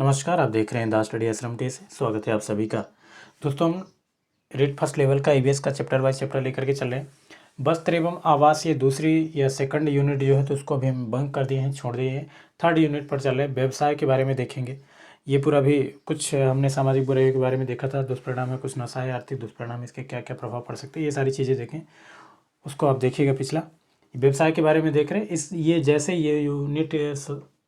नमस्कार, आप देख रहे हैं द स्टडी आश्रम टे से। स्वागत है आप सभी का। दोस्तों, हम रेट फर्स्ट लेवल का ईवीएस का चैप्टर वाइज चैप्टर लेकर के चल रहे हैं। वस्त्र एवं आवास ये दूसरी या सेकंड यूनिट जो है तो उसको अभी हम बंक कर दिए हैं, छोड़ दिए हैं। थर्ड यूनिट पर चल रहे हैं। व्यवसाय के बारे में देखेंगे। ये पूरा भी कुछ हमने सामाजिक बुराइयों के बारे में देखा था। दुष्परिणाम है, कुछ नशा है, आर्थिक दुष्परिणाम, इसके क्या क्या प्रभाव पड़ सकते हैं, ये सारी चीज़ें देखें। उसको आप देखिएगा। पिछला व्यवसाय के बारे में देख रहे हैं। ये जैसे ये यूनिट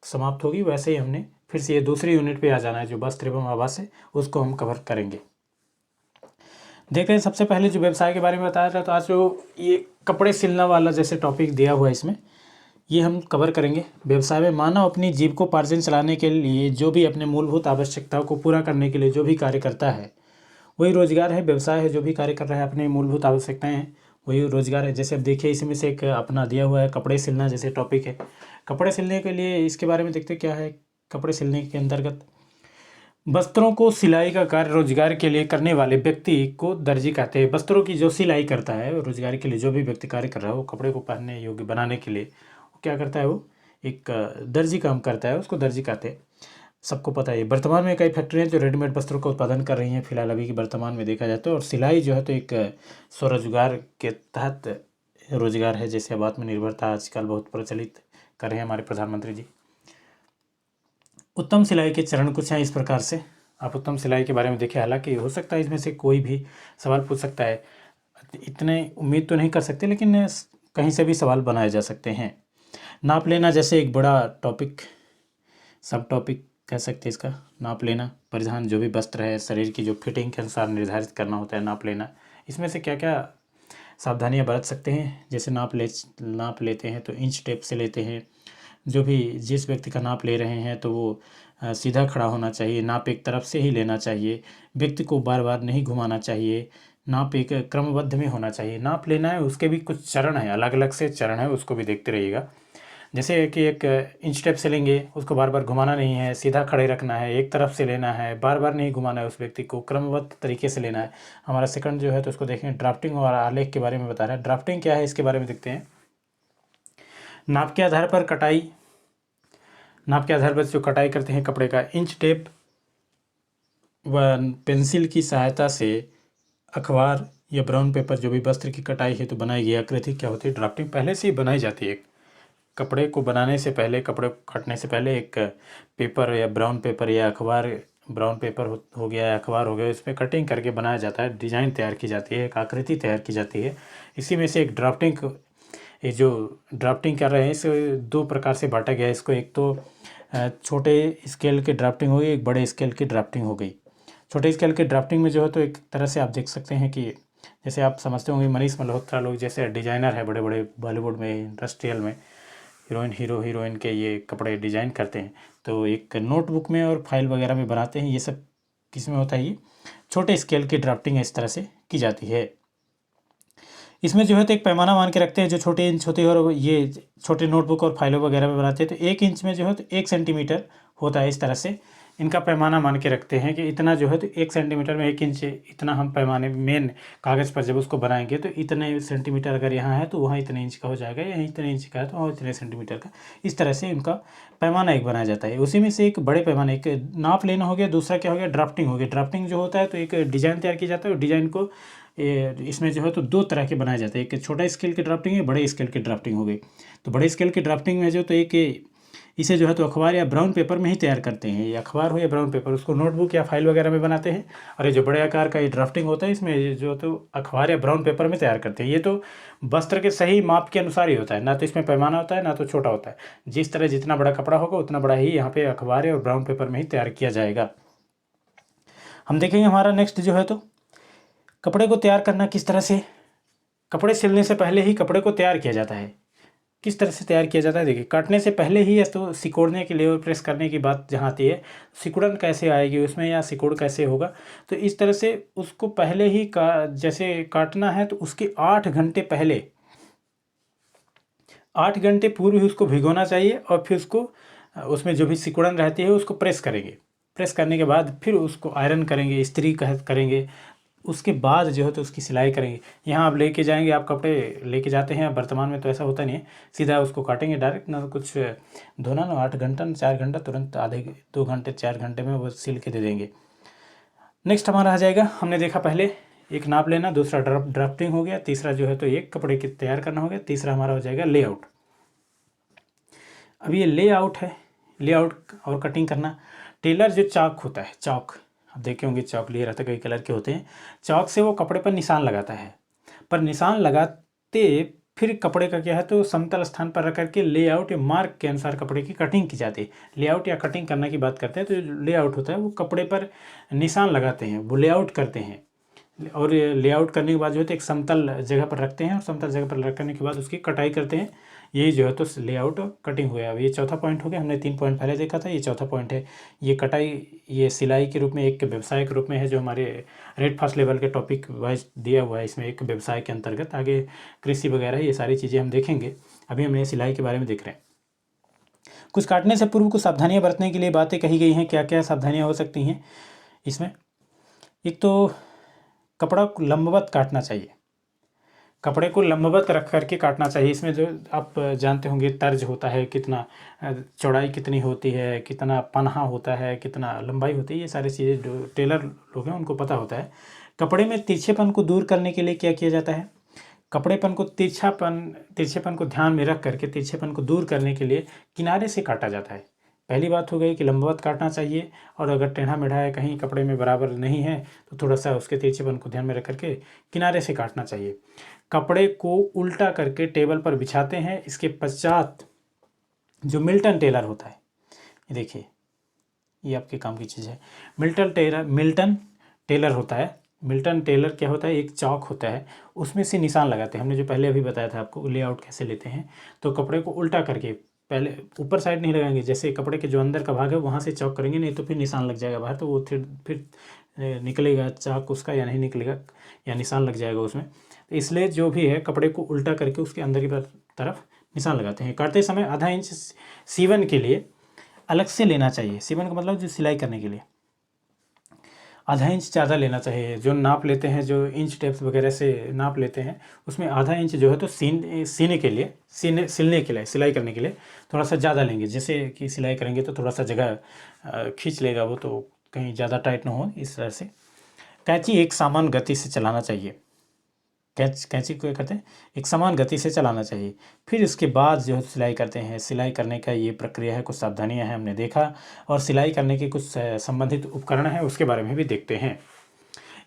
समाप्त होगी वैसे ही हमने फिर से ये दूसरी यूनिट पे आ जाना है, जो वस्त्र एवं आवास है, उसको हम कवर करेंगे। देख रहे हैं, सबसे पहले जो व्यवसाय के बारे में बताया था, तो आज जो ये कपड़े सिलना वाला जैसे टॉपिक दिया हुआ है, इसमें ये हम कवर करेंगे। व्यवसाय में मानव अपनी जीविकोपार्जन चलाने के लिए जो भी अपने मूलभूत आवश्यकताओं को पूरा करने के लिए जो भी कार्य करता है वही रोजगार है। व्यवसाय है जो भी कार्य कर रहा है, अपनी मूलभूत आवश्यकताएं हैं, वही रोजगार है। जैसे अब देखिए, इसमें से एक अपना दिया हुआ है कपड़े सिलना जैसे टॉपिक है। कपड़े सिलने के लिए इसके बारे में देखते क्या है। कपड़े सिलने के अंतर्गत वस्त्रों को सिलाई का कार्य रोजगार के लिए करने वाले व्यक्ति को दर्जी कहते हैं। वस्त्रों की जो सिलाई करता है रोजगार के लिए, जो भी व्यक्ति कार्य कर रहा है, वो कपड़े को पहनने योग्य बनाने के लिए वो क्या करता है, वो एक दर्जी काम करता है, उसको दर्जी कहते हैं। सबको पता है। वर्तमान में कई फैक्ट्रियाँ जो रेडीमेड वस्त्रों का उत्पादन कर रही हैं, फिलहाल अभी की वर्तमान में देखा जाए तो। और सिलाई जो है तो एक स्वरोजगार के तहत रोजगार है। जैसे अब आत्मनिर्भरता आजकल बहुत प्रचलित कर रहे हैं हमारे प्रधानमंत्री जी। उत्तम सिलाई के चरण कुछ हैं इस प्रकार से। आप उत्तम सिलाई के बारे में देखिए। हालांकि हो सकता है इसमें से कोई भी सवाल पूछ सकता है, इतने उम्मीद तो नहीं कर सकते, लेकिन कहीं से भी सवाल बनाए जा सकते हैं। नाप लेना जैसे एक बड़ा टॉपिक, सब टॉपिक कह सकते हैं इसका। नाप लेना, परिधान जो भी वस्त्र है, शरीर की जो फिटिंग के अनुसार निर्धारित करना होता है नाप लेना। इसमें से क्या क्या सावधानियां बरत सकते हैं। जैसे नाप लेते हैं तो इंच टेप से लेते हैं। जो भी जिस व्यक्ति का नाप ले रहे हैं तो वो सीधा खड़ा होना चाहिए। नाप एक तरफ से ही लेना चाहिए। व्यक्ति को बार बार नहीं घुमाना चाहिए। नाप एक क्रमबद्ध में होना चाहिए। नाप लेना है, उसके भी कुछ चरण हैं, अलग अलग से चरण है, उसको भी देखते रहिएगा। जैसे कि एक इंच टेप से लेंगे, उसको बार बार घुमाना नहीं है, सीधा खड़े रखना है, एक तरफ से लेना है, बार बार नहीं घुमाना है, उस व्यक्ति को क्रमबद्ध तरीके से लेना है। हमारा सेकंड जो है तो उसको देखें, ड्राफ्टिंग और आलेख के बारे में बता रहा है। ड्राफ्टिंग क्या है इसके बारे में देखते हैं। नाप के आधार पर कटाई, नाप के आधार पर जो कटाई करते हैं कपड़े का, इंच टेप व पेंसिल की सहायता से अखबार या ब्राउन पेपर जो भी वस्त्र की कटाई है तो बनाई गई आकृति क्या होती है, ड्राफ्टिंग पहले से ही बनाई जाती है। कपड़े को बनाने से पहले, कपड़े को काटने से पहले एक पेपर या ब्राउन पेपर या अखबार, ब्राउन पेपर हो गया या अखबार हो गया, इस पर कटिंग करके बनाया जाता है, डिज़ाइन तैयार की जाती है, एक आकृति तैयार की जाती है। इसी में से एक ड्राफ्टिंग, ये जो ड्राफ्टिंग कर रहे हैं इसे दो प्रकार से बांटा गया है इसको। एक तो छोटे स्केल की ड्राफ्टिंग हो गई, एक बड़े स्केल की ड्राफ्टिंग हो गई। छोटे स्केल की ड्राफ्टिंग में जो है तो एक तरह से आप देख सकते हैं कि जैसे आप समझते होंगे मनीष मल्होत्रा लोग जैसे डिज़ाइनर है बड़े बड़े बॉलीवुड में, इंडस्ट्रियल में, हीरोइन के ये कपड़े डिज़ाइन करते हैं, तो एक नोटबुक में और फाइल वगैरह में बनाते हैं। ये सब किस में होता है, ये छोटे स्केल की ड्राफ्टिंग इस तरह से की जाती है। इसमें जो है तो एक पैमाना मान के रखते हैं, जो छोटे इंच होते हैं और ये छोटे नोटबुक और फाइलों वगैरह में बनाते हैं तो 1 इंच में जो है तो 1 सेंटीमीटर होता है। इस तरह से इनका पैमाना मान के रखते हैं कि इतना जो है तो 1 सेंटीमीटर में 1 इंच, इतना हम पैमाने मेन कागज़ पर जब उसको बनाएंगे तो इतने सेंटीमीटर अगर यहाँ है तो वहाँ इतने इंच का हो जाएगा, यहीं इतने इंच का है तो वहाँ इतने सेंटीमीटर का। इस तरह से इनका पैमाना एक बनाया जाता है। उसी में से एक बड़े पैमाने, एक नाप लेना हो गया, दूसरा क्या हो गया, ड्राफ्टिंग हो गया। ड्राफ्टिंग जो होता है तो एक डिज़ाइन तैयार किया जाता है और डिज़ाइन को इसमें जो है तो 2 तरह के बनाए जाते हैं। एक छोटा स्केल की ड्राफ्टिंग है, बड़े स्केल की ड्राफ्टिंग हो गई। तो बड़े स्केल की ड्राफ्टिंग में जो तो एक इसे जो है तो अखबार या ब्राउन पेपर में ही तैयार करते हैं। ये अखबार हो या ब्राउन पेपर, उसको नोटबुक या फाइल वगैरह में बनाते हैं। और ये जो बड़े आकार का ये ड्राफ्टिंग होता है, इसमें जो तो अखबार या ब्राउन पेपर में तैयार करते हैं। ये तो वस्त्र के सही माप के अनुसार ही होता है, ना तो इसमें पैमाना होता है ना तो छोटा होता है। जिस तरह जितना बड़ा कपड़ा होगा उतना बड़ा ही यहाँ पे अखबार और ब्राउन पेपर में ही तैयार किया जाएगा। हम देखेंगे हमारा नेक्स्ट जो है तो कपड़े को तैयार करना किस तरह से। कपड़े सिलने से पहले ही कपड़े को तैयार किया जाता है। किस तरह से तैयार किया जाता है, देखिए काटने से पहले ही या तो सिकोड़ने के लिए और प्रेस करने की बात जहाँ आती है, सिकुड़न कैसे आएगी उसमें या सिकोड़ कैसे होगा, तो इस तरह से उसको पहले ही जैसे काटना है तो उसके 8 घंटे पहले, 8 घंटे पूर्व ही उसको भिगोना चाहिए और फिर उसको उसमें जो भी सिकुड़न रहती है उसको प्रेस करेंगे। प्रेस करने के बाद फिर उसको आयरन करेंगे, इस्त्री करेंगे, उसके बाद जो है तो उसकी सिलाई करेंगे। यहाँ आप लेके जाएंगे, आप कपड़े लेके जाते हैं, वर्तमान में तो ऐसा होता नहीं है, सीधा उसको काटेंगे डायरेक्ट, ना कुछ धोना ना 8 घंटा ना 4 घंटा, तुरंत आधे 2 घंटे 4 घंटे में वो सिल के दे देंगे। नेक्स्ट हमारा आ जाएगा, हमने देखा पहले एक नाप लेना, दूसरा ड्राफ्टिंग हो गया, तीसरा जो है तो एक कपड़े की तैयार करना हो गया, तीसरा हमारा हो जाएगा लेआउट। अब ये लेआउट है, लेआउट और कटिंग करना। टेलर जो चाक होता है, चाक आप देखे होंगे, चाक लिए रहता है, कई कलर के होते हैं, चाक से वो कपड़े पर निशान लगाता है, पर निशान लगाते फिर कपड़े का क्या है तो समतल स्थान पर रख करके लेआउट या मार्क के अनुसार कपड़े की कटिंग की जाती है। लेआउट या कटिंग करने की बात करते हैं तो लेआउट होता है वो कपड़े पर निशान लगाते हैं, वो लेआउट करते हैं। और लेआउट करने के बाद जो है तो एक समतल जगह पर रखते हैं, और समतल जगह पर रखने के बाद उसकी कटाई करते हैं। यही जो है तो लेआउट और कटिंग हो गया। अब ये चौथा पॉइंट हो गया, हमने 3 पॉइंट पहले देखा था, ये चौथा पॉइंट है। ये कटाई, ये सिलाई के रूप में, एक व्यवसाय के रूप में है, जो हमारे रेड फर्स्ट लेवल के टॉपिक वाइज दिया हुआ है, इसमें एक व्यवसाय के अंतर्गत। आगे कृषि वगैरह ये सारी चीज़ें हम देखेंगे, अभी हमने सिलाई के बारे में देख रहे हैं। कुछ काटने से पूर्व कुछ सावधानियाँ बरतने के लिए बातें कही गई हैं। क्या क्या सावधानियाँ हो सकती हैं इसमें? एक तो कपड़ा को लंबवत काटना चाहिए, कपड़े को लंबवत रख करके काटना चाहिए। इसमें जो आप जानते होंगे तर्ज होता है, कितना चौड़ाई कितनी होती है, कितना पन्हा होता है, कितना लंबाई होती है, ये सारी चीज़ें जो टेलर लोग हैं उनको पता होता है। कपड़े में तिरछेपन को दूर करने के लिए क्या किया जाता है? कपड़ेपन को तिरछेपन को ध्यान में रख करके तिरछेपन को दूर करने के लिए किनारे से काटा जाता है। पहली बात हो गई कि लंबवत काटना चाहिए, और अगर टेढ़ा मेढ़ा है कहीं कपड़े में बराबर नहीं है तो थोड़ा सा उसके तिरछेपन को ध्यान में रख करके किनारे से काटना चाहिए। कपड़े को उल्टा करके टेबल पर बिछाते हैं। इसके पश्चात जो मिल्टन टेलर होता है, ये देखिए, ये आपके काम की चीज़ है। मिल्टन टेलर होता है। मिल्टन टेलर क्या होता है, एक चौक होता है, उसमें से निशान लगाते हैं। हमने जो पहले अभी बताया था आपको लेआउट कैसे लेते हैं, तो कपड़े को उल्टा करके पहले ऊपर साइड नहीं लगाएंगे, जैसे कपड़े के जो अंदर का भाग है वहाँ से चौक करेंगे, नहीं तो फिर निशान लग जाएगा बाहर, तो वो फिर निकलेगा चाक उसका या नहीं निकलेगा, या निशान लग जाएगा उसमें। तो इसलिए जो भी है कपड़े को उल्टा करके उसके अंदर की तरफ निशान लगाते हैं। काटते समय आधा इंच सीवन के लिए अलग से लेना चाहिए। सीवन का मतलब जो सिलाई करने के लिए आधा इंच ज़्यादा लेना चाहिए। जो नाप लेते हैं, जो इंच टेप्स वगैरह से नाप लेते हैं, उसमें आधा इंच जो है तो सिलने के लिए सिलाई करने के लिए थोड़ा सा ज़्यादा लेंगे। जैसे कि सिलाई करेंगे तो थोड़ा सा जगह खींच लेगा वो, तो कहीं ज़्यादा टाइट ना हो, इस तरह से। कैंची एक समान गति से चलाना चाहिए। कैंची को क्या करते हैं, एक समान गति से चलाना चाहिए। फिर इसके बाद जो है सिलाई करते हैं। सिलाई करने का ये प्रक्रिया है, कुछ सावधानियां हैं हमने देखा, और सिलाई करने के कुछ संबंधित उपकरण हैं उसके बारे में भी देखते हैं।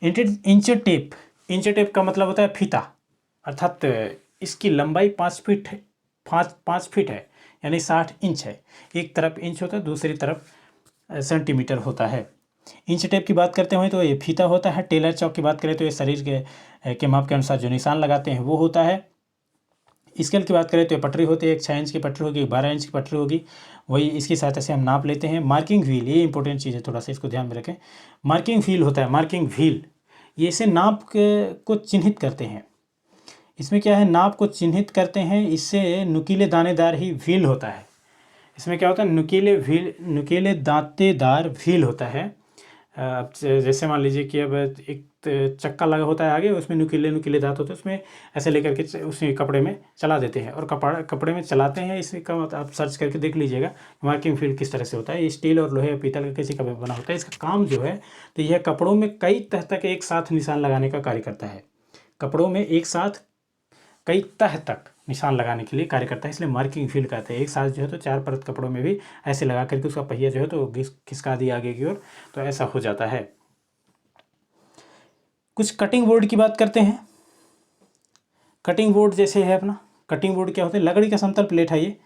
इंच टेप का मतलब होता है फीता, अर्थात इसकी लंबाई 5 फीट है, यानी 60 इंच है। एक तरफ इंच होता है, दूसरी तरफ सेंटीमीटर होता है। इंच टेप की बात करते हैं तो ये फीता होता है। टेलर चौक की बात करें तो ये शरीर के माप के अनुसार जो निशान लगाते हैं वो होता है। स्केल की बात करें तो ये पटरी होती है, एक 6 इंच की पटरी होगी, 12 इंच की पटरी होगी, वही इसकी सहायता से हम नाप लेते हैं। मार्किंग व्हील, ये इंपॉर्टेंट चीज़ है, थोड़ा सा इसको ध्यान में रखें। मार्किंग व्हील होता है, मार्किंग व्हील, ये इसे नाप को चिन्हित करते हैं। इसमें क्या है, नाप को चिन्हित करते हैं, इससे नुकीले दानेदार ही व्हील होता है। इसमें क्या होता है, नुकीले दांतेदार व्हील होता है। अब जैसे मान लीजिए कि अब एक चक्का लगा होता है आगे, उसमें नुकीले दांत होते हैं, उसमें ऐसे लेकर के उसी कपड़े में चला देते हैं, और कपड़े में चलाते हैं। इसका आप सर्च करके देख लीजिएगा मार्किंग व्हील किस तरह से होता है। ये स्टील और लोहे या पीतल का किसी का भी बना होता है। इसका काम जो है तो यह कपड़ों में कई तह तक एक साथ निशान लगाने का कार्य करता है। कपड़ों में एक साथ कई तह तक निशान लगाने के लिए कार्य करता है, इसलिए मार्किंग व्हील कहते हैं। एक साथ जो है तो 4 परत कपड़ों में भी ऐसे लगा करके उसका पहिया जो है तो खिसका दिया आगे की ओर, तो ऐसा हो जाता है। कुछ कटिंग बोर्ड की बात करते हैं। कटिंग बोर्ड जैसे है अपना, कटिंग बोर्ड क्या होता है, लकड़ी का समतल प्लेट है ये।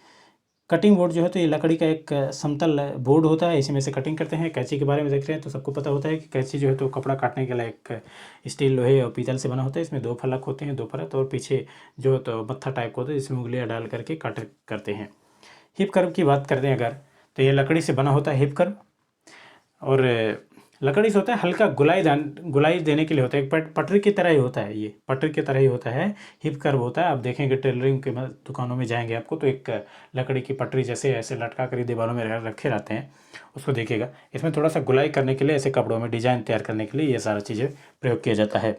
कटिंग बोर्ड जो है तो ये लकड़ी का एक समतल बोर्ड होता है, इसी में से कटिंग करते हैं। कैंची के बारे में देख रहे हैं तो सबको पता होता है कि कैंची जो है तो कपड़ा काटने के लिए एक स्टील, लोहे और पीतल से बना होता है। इसमें 2 फलक होते हैं, 2 परत, और पीछे जो तो मत्था टाइप होता है जिसमें उंगलियां डाल करके कट करते हैं। हिप कर्व की बात करते हैं अगर, तो ये लकड़ी से बना होता है हिप कर्व, और लकड़ी से होता है हल्का गुलाई देने के लिए होता है, एक पटरी की तरह ही होता है, ये पटरी की तरह ही होता है, हिप कर्व होता है। आप देखेंगे टेलरिंग के दुकानों में जाएंगे आपको तो एक लकड़ी की पटरी जैसे ऐसे लटका कर दीवारों में रखे रहते हैं, उसको देखिएगा। इसमें थोड़ा सा गुलाई करने के लिए, ऐसे कपड़ों में डिजाइन तैयार करने के लिए ये सारा चीज़ें प्रयोग किया जाता है।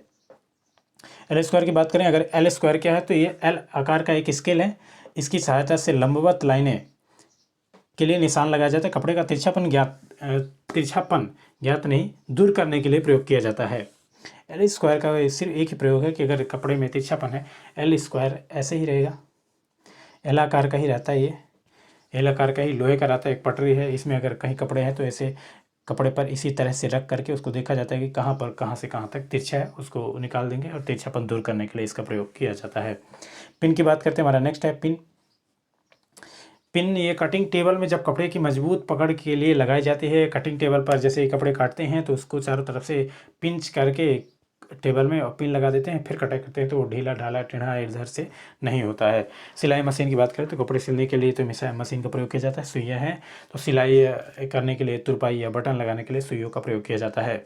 एल स्क्वायर की बात करें, अगर एल स्क्वायर क्या है तो ये एल आकार का एक स्केल है, इसकी सहायता से लंबवत लाइनें के लिए निशान लगाया जाता है। कपड़े का तिरछापन ज्ञात नहीं, दूर करने के लिए प्रयोग किया जाता है। एल स्क्वायर का सिर्फ एक ही प्रयोग है कि अगर कपड़े में तिरछापन है, एल स्क्वायर ऐसे ही रहेगा, एल आकार का ही रहता है, ये एल आकार का ही लोहे का रहता है, एक पटरी है, इसमें अगर कहीं कपड़े हैं तो ऐसे कपड़े पर इसी तरह से रख करके उसको देखा जाता है कि कहाँ से कहाँ तक तिरछा है, उसको निकाल देंगे और तिरछापन दूर करने के लिए इसका प्रयोग किया जाता है। पिन की बात करते हैं, हमारा नेक्स्ट है पिन। पिन ये कटिंग टेबल में जब कपड़े की मजबूत पकड़ के लिए लगाई जाती है। कटिंग टेबल पर जैसे कपड़े काटते हैं तो उसको चारों तरफ से पिंच करके टेबल में और पिन लगा देते हैं, फिर कटाई करते हैं तो वो ढीला ढाला टेढ़ा इधर से नहीं होता है। सिलाई मशीन की बात करें तो कपड़े सिलने के लिए तो मशीन का प्रयोग किया जाता है। सुइयाँ हैं तो सिलाई करने के लिए, तुरपाई या बटन लगाने के लिए सुइयों का प्रयोग किया जाता है।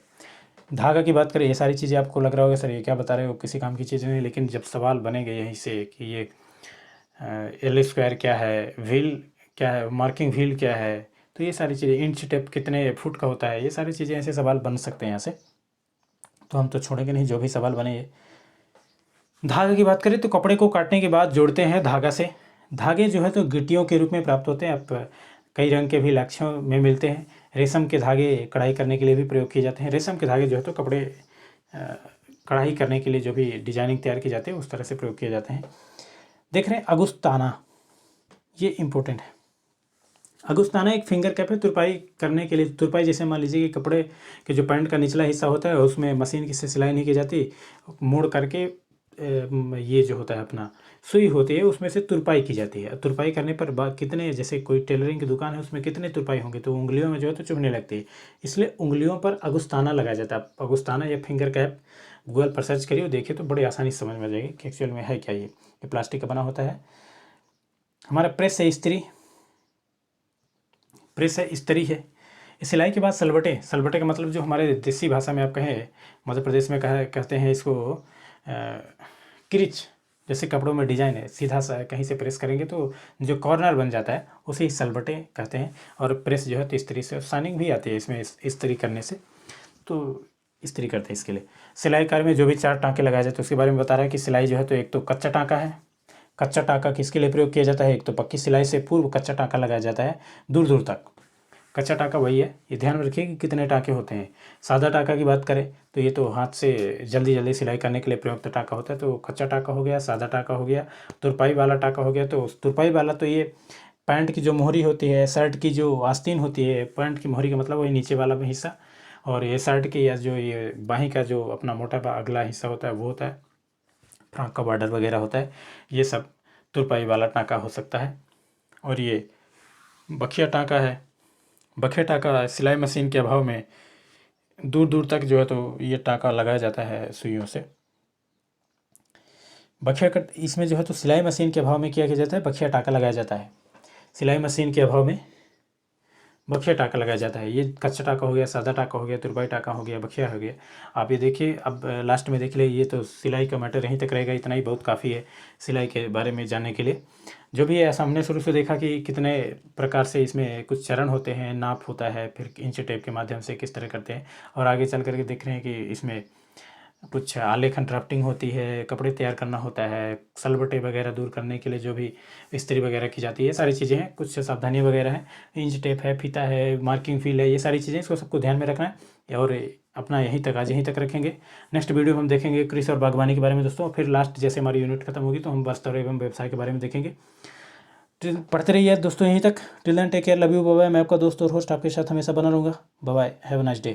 धागा की बात करें, ये सारी चीज़ें आपको लग रहा होगा सर ये क्या बता रहे हो, किसी काम की चीज़ें नहीं, लेकिन जब सवाल बनेंगे यहीं से कि ये एल स्क्वायर क्या है, व्हील क्या है, मार्किंग व्हील क्या है, तो ये सारी चीज़ें, इंच टेप कितने फुट का होता है, ये सारी चीज़ें ऐसे सवाल बन सकते हैं यहाँ से, तो हम तो छोड़ेंगे नहीं, जो भी सवाल बने ये। धागे की बात करें तो कपड़े को काटने के बाद जोड़ते हैं धागा से। धागे जो है तो गिट्टियों के रूप में प्राप्त होते हैं, अब कई रंग के भी लक्ष्यों में मिलते हैं। रेशम के धागे कढ़ाई करने के लिए भी प्रयोग किए जाते हैं। रेशम के धागे जो है तो कपड़े कढ़ाई करने के लिए जो भी डिजाइनिंग तैयार की जाती है उस तरह से प्रयोग किए जाते हैं। देख रहे हैं अगुस्ताना, ये इम्पोर्टेंट है। अगुस्ताना एक फिंगर कैप है तुरपाई करने के लिए। तुरपाई जैसे मान लीजिए कि कपड़े के जो पैंट का निचला हिस्सा होता है उसमें मशीन से सिलाई नहीं की जाती, मोड़ करके ये जो होता है अपना सुई होती है उसमें से तुरपाई की जाती है। तुरपाई करने पर कितने, जैसे कोई टेलरिंग की दुकान है उसमें कितने तुरपाई होंगे तो उंगलियों में जो है तो चुभने लगती है, इसलिए उंगलियों पर अगुस्ताना लगाया जाता है। अगुस्ताना या फिंगर कैप गूगल पर सर्च करिए, देखिए तो बड़ी आसानी से समझ में आ जाएगी कि एक्चुअल में है क्या। ये प्लास्टिक का बना होता है। हमारा प्रेस है इस्त्री, प्रेस है इस्त्री है। सिलाई के बाद सलबटे, सलबटे का मतलब जो हमारे देसी भाषा में आप कहें, मध्य प्रदेश में कहते हैं इसको क्रिच। जैसे कपड़ों में डिजाइन है, सीधा सा कहीं से प्रेस करेंगे तो जो कॉर्नर बन जाता है उसे सलबटे कहते हैं। और प्रेस जो है तो इस्त्री से, शाइनिंग भी आती है इसमें इस्त्री करने से, तो इस्त्री करते हैं इसके लिए। सिलाई कार्य में जो भी 4 टाँके लगाए जाते हैं उसके बारे में बता रहा है कि सिलाई जो है तो एक तो कच्चा टाँका है। कच्चा टाँका किसके लिए प्रयोग किया जाता है, एक तो पक्की सिलाई से पूर्व कच्चा टाँका लगाया जाता है दूर दूर तक। कच्चा टाँका वही है, ये ध्यान में रखिए कि कितने टाँके होते हैं। सादा टाँका की बात करें तो ये तो हाथ से जल्दी जल्दी सिलाई करने के लिए प्रयुक्त टाँका होता है, तो कच्चा टाँका हो गया, सादा टाँका हो गया, तुरपाई वाला टाँका हो गया। तो तुरपाई वाला तो ये पैंट की जो मोहरी होती है, शर्ट की जो आस्तीन होती है, पैंट की मोहरी का मतलब वही नीचे वाला हिस्सा, और ये शर्ट की या जो ये बाहीं का जो अपना मोटा अगला हिस्सा होता है वो होता है, फ्रॉक का बॉर्डर वगैरह होता है, ये सब तुरपाई वाला टाँका हो सकता है। और ये बखिया टाँका है। बखिया टाँका सिलाई मशीन के अभाव में दूर दूर तक जो है तो ये टाँका लगाया जाता है सुइयों से। बखिया कट, इसमें जो है तो सिलाई मशीन के अभाव में क्या किया जाता है, बखिया टाँका लगाया जाता है। सिलाई मशीन के अभाव में बखिया टाँका लगाया जाता है। ये कच्चा टाँका हो गया, सादा टाँका हो गया, तुरपाई टाँका हो गया, बखिया हो गया। आप ये देखिए, अब लास्ट में देख ले, ये तो सिलाई का मैटर यहीं तक रहेगा, इतना ही बहुत काफ़ी है सिलाई के बारे में जानने के लिए। जो भी है ऐसा हमने शुरू से देखा कि कितने प्रकार से इसमें कुछ चरण होते हैं, नाप होता है, फिर इंच टेप के माध्यम से किस तरह करते हैं, और आगे चल करके देख रहे हैं कि इसमें कुछ आलेखन ड्राफ्टिंग होती है, कपड़े तैयार करना होता है, सलबटे वगैरह दूर करने के लिए जो भी इस्त्री वगैरह की जाती है, ये सारी चीज़ें हैं। कुछ सावधानियाँ वगैरह हैं, इंच टेप है, फीता है, मार्किंग फील है, ये सारी चीज़ें, इसको सबको ध्यान में रखना है। और अपना यहीं तक, आज यहीं तक रखेंगे। नेक्स्ट वीडियो में हम देखेंगे कृषि और बागवानी के बारे में दोस्तों। फिर लास्ट जैसे हमारी यूनिट खत्म होगी तो हम वस्त्र एवं व्यवसाय के बारे में देखेंगे। पढ़ते रहिए दोस्तों यहीं तक। Till then take care, love you, bye bye. मैं आपका दोस्त और होस्ट आपके साथ हमेशा बना रहूँगा। Bye bye, have a nice day.